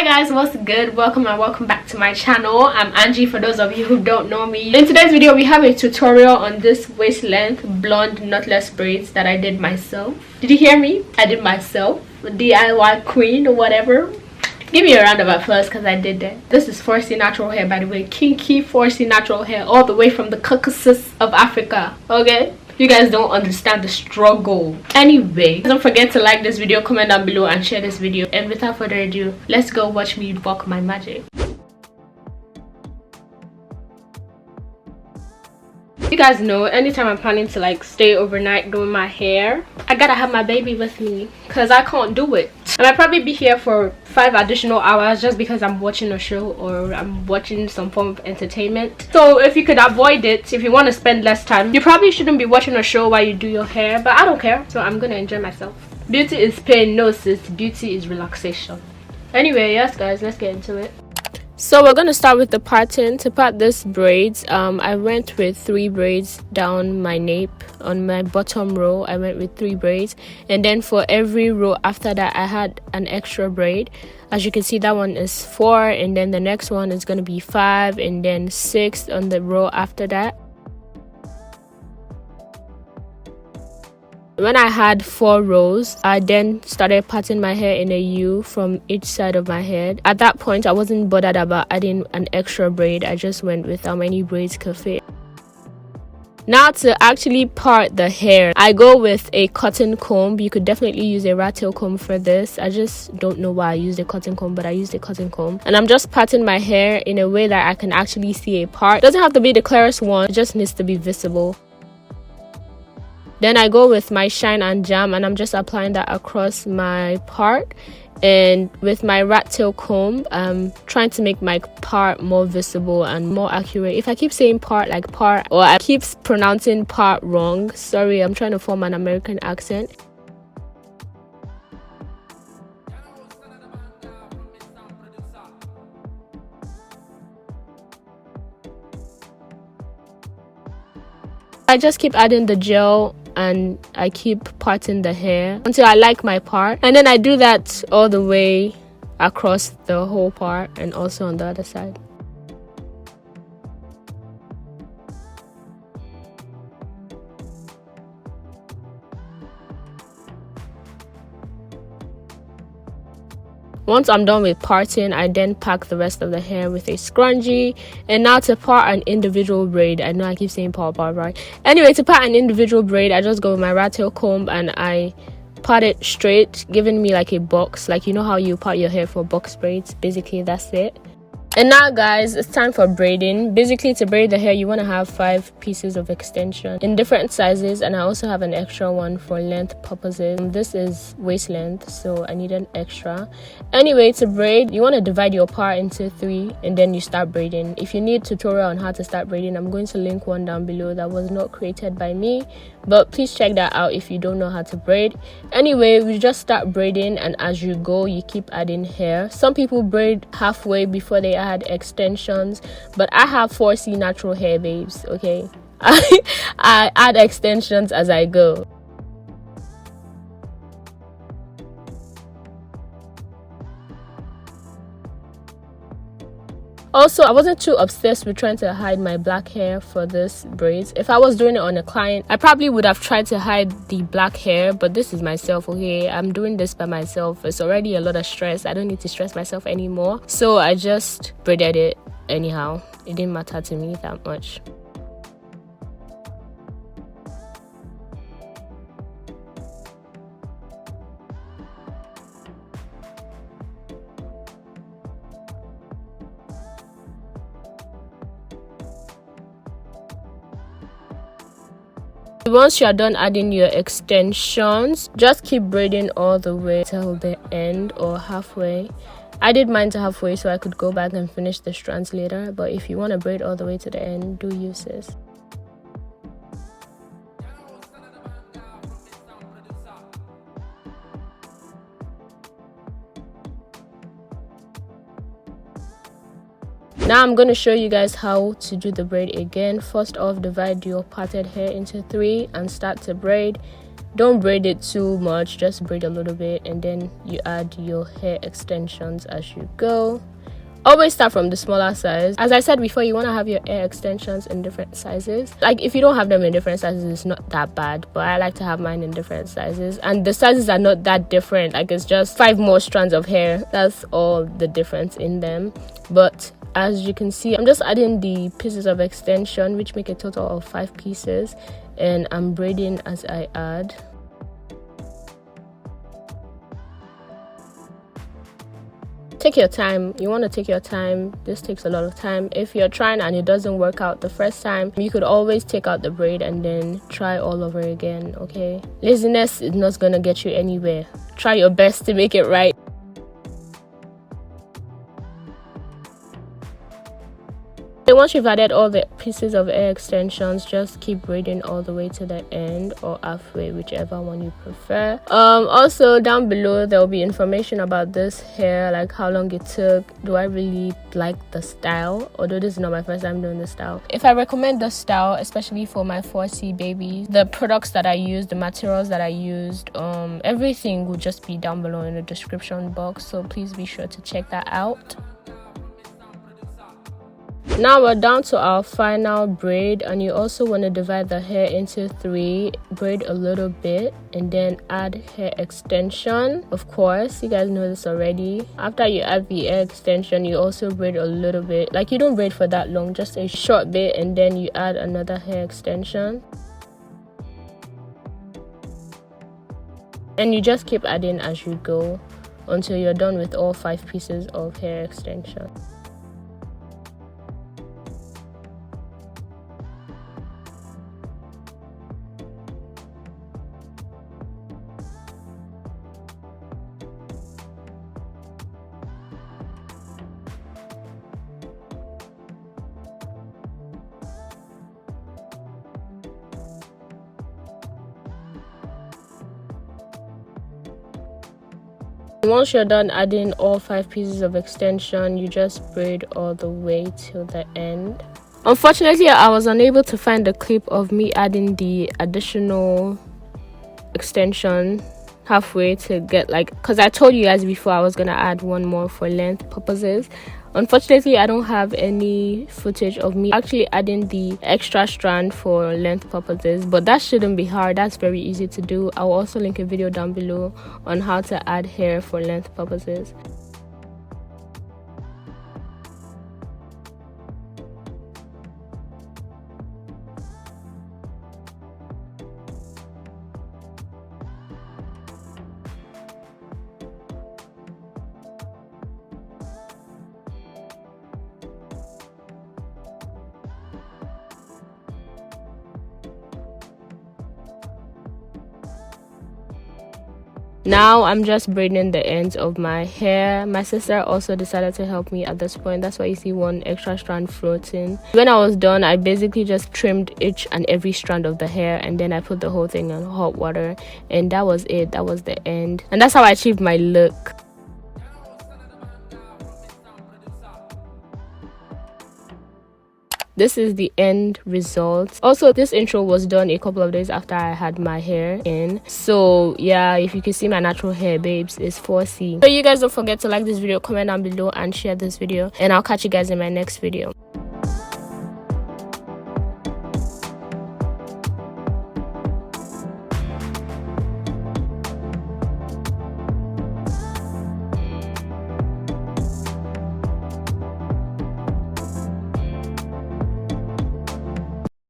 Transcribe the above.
Hi guys, what's good? Welcome and welcome back to my channel. I'm Angie for those of you who don't know me. In today's video we have a tutorial on this waist length blonde knotless braids that I did myself. Did you hear me? I did myself. DIY queen or whatever. Give me a round of applause because I did that. This is 4C natural hair, by the way. Kinky 4C natural hair, all the way from the Caucasus of Africa. Okay, you guys don't understand the struggle. Anyway, don't forget to like this video, comment down below and share this video. And without further ado, let's go watch me work my magic. You guys know, anytime I'm planning to like stay overnight doing my hair, I gotta have my baby with me because I can't do it. And I'll probably be here for 5 additional hours just because I'm watching a show or I'm watching some form of entertainment. So if you could avoid it, if you want to spend less time, you probably shouldn't be watching a show while you do your hair, but I don't care, so I'm gonna enjoy myself. Beauty is pain, no sis, beauty is relaxation. Anyway, yes guys, let's get into it. So we're gonna start with the parting. To part this braids, I went with 3 braids down my nape. On my bottom row I went with 3 braids, and then for every row after that I had an extra braid. As you can see, that one is 4, and then the next one is gonna be 5, and then 6 on the row after that. When I had 4 rows, I then started parting my hair in a U from each side of my head. At that point, I wasn't bothered about adding an extra braid. I just went with how many braids could fit. Now to actually part the hair, I go with a cotton comb. You could definitely use a rat tail comb for this. I just don't know why I used a cotton comb, but I used a cotton comb. And I'm just parting my hair in a way that I can actually see a part. It doesn't have to be the clearest one, it just needs to be visible. Then I go with my shine and jam, and I'm just applying that across my part. And with my rat tail comb, I'm trying to make my part more visible and more accurate. If I keep saying part like part, or I keep pronouncing part wrong, sorry, I'm trying to form an American accent. I just keep adding the gel and I keep parting the hair until I like my part, and then I do that all the way across the whole part and also on the other side. Once I'm done with parting, I then pack the rest of the hair with a scrunchie. And now to part an individual braid, I know I keep saying part, right? Anyway, to part an individual braid, I just go with my rat tail comb and I part it straight, giving me like a box, like you know how you part your hair for box braids. Basically, that's it. And now guys, it's time for braiding. Basically, to braid the hair you want to have 5 pieces of extension in different sizes, and I also have an extra one for length purposes. This is waist length, so I need an extra. Anyway, to braid you want to divide your part into 3 and then you start braiding. If you need tutorial on how to start braiding, I'm going to link one down below that was not created by me, but please check that out if you don't know how to braid. Anyway, we just start braiding, and as you go you keep adding hair. Some people braid halfway before they add extensions, but I have 4C natural hair, babes. Okay, I add extensions as I go. Also, I wasn't too obsessed with trying to hide my black hair for this braids. If I was doing it on a client, I probably would have tried to hide the black hair, but this is myself, okay? I'm doing this by myself. It's already a lot of stress. I don't need to stress myself anymore. So I just braided it anyhow. It didn't matter to me that much. Once you are done adding your extensions, just keep braiding all the way till the end or halfway. I did mine to halfway so I could go back and finish the strands later, but if you want to braid all the way to the end, do use this. Now I'm going to show you guys how to do the braid again. First off, divide your parted hair into 3 and start to braid. Don't braid it too much, just braid a little bit, and then you add your hair extensions as you go. Always start from the smaller size. As I said before, you want to have your hair extensions in different sizes. Like if you don't have them in different sizes, it's not that bad, but I like to have mine in different sizes, and the sizes are not that different. Like it's just 5 more strands of hair, that's all the difference in them. But as you can see, I'm just adding the pieces of extension, which make a total of 5 pieces, and I'm braiding as I add. Take your time. You want to take your time. This takes a lot of time. If you're trying and it doesn't work out the first time, you could always take out the braid and then try all over again, okay? Laziness is not gonna get you anywhere. Try your best to make it right. Once you've added all the pieces of hair extensions, just keep braiding all the way to the end or halfway, whichever one you prefer. Also down below there will be information about this hair, like how long it took, do I really like the style, although this is not my first time doing the style. If I recommend the style, especially for my 4C babies, the products that I used, the materials that I used, everything will just be down below in the description box, so please be sure to check that out. Now we're down to our final braid, and you also want to divide the hair into 3, braid a little bit, and then add hair extension. Of course, you guys know this already. After you add the hair extension, you also braid a little bit. Like you don't braid for that long, just a short bit, and then you add another hair extension. And you just keep adding as you go until you're done with all 5 pieces of hair extension. Once you're done adding all 5 pieces of extension, you just braid all the way till the end. Unfortunately, I was unable to find the clip of me adding the additional extension halfway to get, like, because I told you guys before I was gonna add one more for length purposes. Unfortunately, I don't have any footage of me actually adding the extra strand for length purposes, but that shouldn't be hard. That's very easy to do. I'll also link a video down below on how to add hair for length purposes. Now I'm just braiding the ends of my hair. My sister also decided to help me at this point. That's why you see one extra strand floating. When I was done, I basically just trimmed each and every strand of the hair, and then I put the whole thing in hot water, and that was it. That was the end, and that's how I achieved my look. This is the end result. Also, this intro was done a couple of days after I had my hair in. So yeah, if you can see my natural hair, babes, it's 4C. So you guys don't forget to like this video, comment down below, and share this video. And I'll catch you guys in my next video.